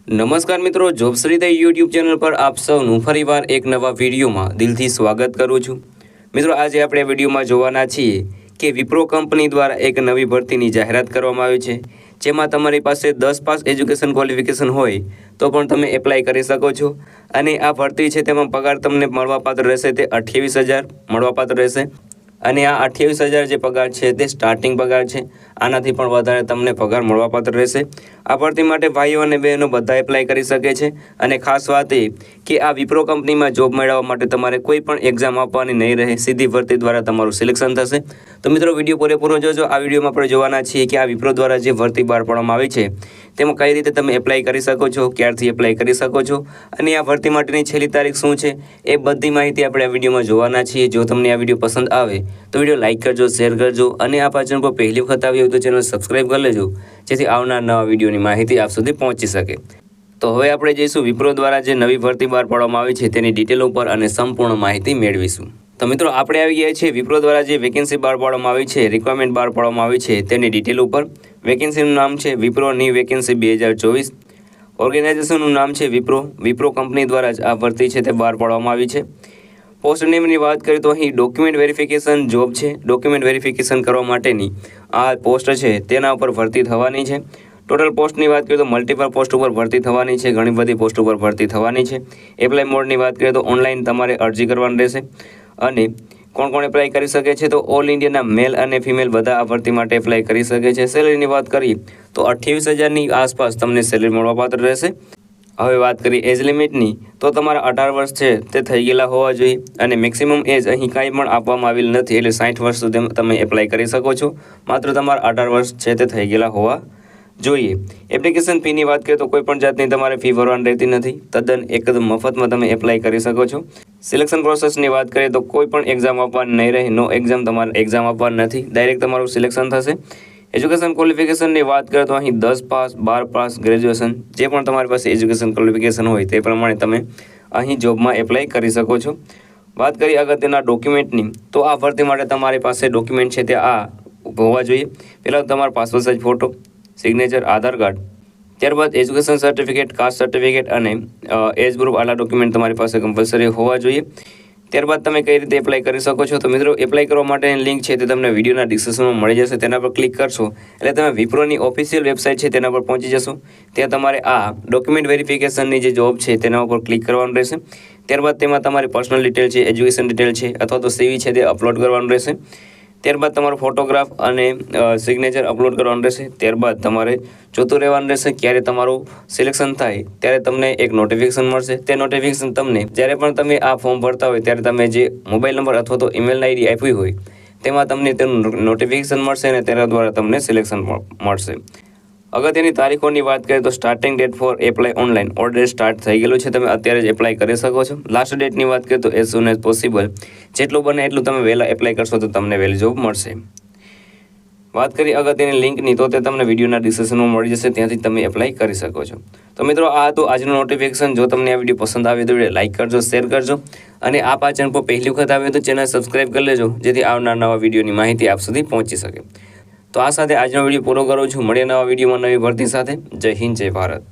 નમસ્કાર મિત્રો, જોબશ્રી YouTube channel પર આપ સૌનું ફરીવાર એક નવા વિડીયોમાં દિલથી સ્વાગત કરું છું। મિત્રો, આજે આપણે વિડીયોમાં જોવાના છીએ કે વિપ્રો કંપની દ્વારા એક નવી ભરતીની જાહેરાત કરવામાં આવી છે, જેમાં તમારી પાસે 10 પાસ એજ્યુકેશન ક્વોલિફિકેશન હોય તો પણ તમે એપ્લાય કરી શકો છો। અને આ ભરતી છે તેમાં પગાર તમને મળવાપાત્ર રહેશે તે 28,000 મળવાપાત્ર રહેશે। અને આ 28,000 જે પગાર છે તે સ્ટાર્ટિંગ પગાર છે, આનાથી પણ વધારે તમને પગાર મળવાપાત્ર રહેશે। આ ભરતી માટે ભાઈઓ અને બહેનો બધા એપ્લાય કરી શકે છે। અને ખાસ વાત એ કે આ વિપ્રો કંપનીમાં જોબ મેળવવા માટે તમારે કોઈ પણ એક્ઝામ આપવાની નહીં રહે, સીધી ભરતી દ્વારા તમારું સિલેક્શન થશે। તો મિત્રો, વિડીયો પૂરેપૂરો જોજો। આ વિડીયોમાં આપણે જોવાના છીએ કે આ વિપ્રો દ્વારા જે ભરતી બહાર પાડવામાં આવી છે તેમાં કઈ રીતે તમે એપ્લાય કરી શકો છો, ક્યારથી એપ્લાય કરી શકો છો, અને આ ભરતી માટેની છેલ્લી તારીખ શું છે, એ બધી માહિતી આપણે આ વિડીયોમાં જોવાના છીએ। જો તમને આ વિડીયો પસંદ આવે તો વિડીયો લાઇક કરજો, શેર કરજો, અને આ ચેનલ પર પહેલી વખત આવી હોય તો ચેનલ સબસ્ક્રાઈબ કરી લેજો, જેથી આવનાર નવા વિડીયોની માહિતી આપ સુધી પહોંચી શકે। તો હવે આપણે જઈશું વિપ્રો દ્વારા જે નવી ભરતી બહાર પાડવામાં આવી છે તેની ડિટેલ ઉપર અને સંપૂર્ણ માહિતી મેળવીશું। તો મિત્રો, આપણે આવી ગયા છીએ વિપ્રો દ્વારા જે વેકેન્સી બહાર પાડવામાં આવી છે, રિક્વાયરમેન્ટ બહાર પાડવામાં આવી છે તેની ડિટેલ ઉપર। વેકેન્સીનું નામ છે વિપ્રો ની વેકેન્સી 2024। ઓર્ગેનાઇઝેશનનું નામ છે વિપ્રો કંપની દ્વારા જ આ ભરતી છે તે બહાર પાડવામાં આવી છે। પોસ્ટ નેમની વાત કરીએ તો અહીં ડોક્યુમેન્ટ વેરિફિકેશન જોબ છે। ડોક્યુમેન્ટ વેરિફિકેશન કરવા માટેની આ પોસ્ટ છે તેના ઉપર ભરતી થવાની છે। ટોટલ પોસ્ટની વાત કરીએ તો મલ્ટિપલ પોસ્ટ ઉપર ભરતી થવાની છે, ઘણી બધી પોસ્ટ ઉપર ભરતી થવાની છે। એપ્લાય મોડની વાત કરીએ તો ઓનલાઈન તમારે અરજી કરવાની રહેશે। અને કોણ કોણ એપ્લાય કરી શકે છે તો ઓલ ઇન્ડિયાના મેલ અને ફિમેલ બધા આ ભરતી માટે એપ્લાય કરી શકે છે। સેલેરીની વાત કરીએ તો 28,000ની આસપાસ તમને સેલેરી મળવાપાત્ર રહેશે। હવે વાત કરીએ એજ લિમિટની તો તમારા 18 વર્ષ છે તે થઈ ગયેલા હોવા જોઈએ, અને મેક્સિમમ એજ અહીં કાંઈ પણ આપવામાં આવેલ નથી, એટલે 60 વર્ષ સુધી તમે એપ્લાય કરી શકો છો। માત્ર તમારા 18 વર્ષ છે તે થઈ ગયેલા હોવા જોઈએ। એપ્લિકેશન ફીની વાત કરીએ તો કોઈ પણ જાતની તમારે ફી ભરવાની રહેતી નથી, તદ્દન એકદમ મફતમાં તમે એપ્લાય કરી શકો છો। સિલેક્શન પ્રોસેસની વાત કરીએ તો કોઈ પણ એક્ઝામ આપવાની નહીં રહે, નો એક્ઝામ, તમારે એક્ઝામ આપવાની નથી, ડાયરેક્ટ તમારું સિલેક્શન થશે। એજ્યુકેશન ક્વોલિફિકેશનની વાત કરીએ તો અહીં 10 પાસ, 12 પાસ, ગ્રેજ્યુએશન જે પણ તમારી પાસે એજ્યુકેશન ક્વોલિફિકેશન હોય તે પ્રમાણે તમે અહીં જોબમાં એપ્લાય કરી શકો છો। વાત કરીએ અગત્યના ડોક્યુમેન્ટની તો આ ભરતી માટે તમારી પાસે ડોક્યુમેન્ટ છે તે આ હોવા જોઈએ। પહેલાં તમારો પાસપોર્ટ સાઇઝ ફોટો, સિગ્નેચર, આધાર કાર્ડ, ત્યારબાદ એજ્યુકેશન સર્ટિફિકેટ, કાસ્ટ સર્ટિફિકેટ અને એજ ગ્રુપ, આટલા ડોક્યુમેન્ટ તમારી પાસે કમ્પલસરી હોવા જોઈએ। ત્યારબાદ તમે કઈ રીતે એપ્લાય કરી શકો છો તો મિત્રો, એપ્લાય કરવા માટેની લિંક છે તે તમને વિડીયોના ડિસ્ક્રિપ્શનમાં મળી જશે, તેના પર ક્લિક કરશો એટલે તમે વિપ્રોની ઓફિશિયલ વેબસાઇટ છે તેના પર પહોંચી જશો। ત્યાં તમારે આ ડોક્યુમેન્ટ વેરિફિકેશનની જે જોબ છે તેના ઉપર ક્લિક કરવાનું રહેશે। ત્યારબાદ તેમાં તમારી પર્સનલ ડિટેલ છે, એજ્યુકેશન ડિટેલ છે અથવા તો CV છે તે અપલોડ કરવાનું રહેશે। ત્યારબાદ તમારો ફોટોગ્રાફ અને સિગ્નેચર અપલોડ કરવાનું રહેશે। ત્યારબાદ તમારે જોતું રહેવાનું રહેશે ક્યારે તમારું સિલેક્શન થાય ત્યારે તમને એક નોટિફિકેશન મળશે। તે નોટિફિકેશન તમને જ્યારે પણ તમે આ ફોર્મ ભરતા હોય ત્યારે તમે જે મોબાઈલ નંબર અથવા તો ઈમેલ આઈડી આપી હોય તેમાં તમને તેનું નોટિફિકેશન મળશે અને તેના દ્વારા તમને સિલેક્શન મળશે। અગત્યની તારીખોની વાત કરીએ તો starting date four apply online already start થઈ ગયેલું છે, તમે અત્યારે જ એપ્લાય કરી શકો છો। લાસ્ટ ડેટની વાત કરીએ તો એઝ સૂન એઝ પોસિબલ, જેટલું બને એટલું તમે વહેલા એપ્લાય કરશો તો તમને વહેલી જોબ મળશે। વાત કરીએ અગત્યની લિંકની તો તે તમને વિડીયોના ડિસ્ક્રિપ્શનમાં મળી જશે, ત્યાંથી તમે એપ્લાય કરી શકો છો। તો મિત્રો, આ હતું આજનું નોટિફિકેશન। જો તમને આ વિડીયો પસંદ આવે તો વિડીયો લાઇક કરજો, શેર કરજો, અને આ ચેનલ પર પહેલી વખત આવે તો ચેનલ સબસ્ક્રાઈબ કરી લેજો, જેથી આવનાર નવા વિડીયોની માહિતી આપ સુધી પહોંચી શકે। તો આ સાથે આજનો વિડીયો પૂરો કરું છું। મળીએ નવા વિડીયોમાં નવી ભરતી સાથે। જય હિન્દ, જય ભારત।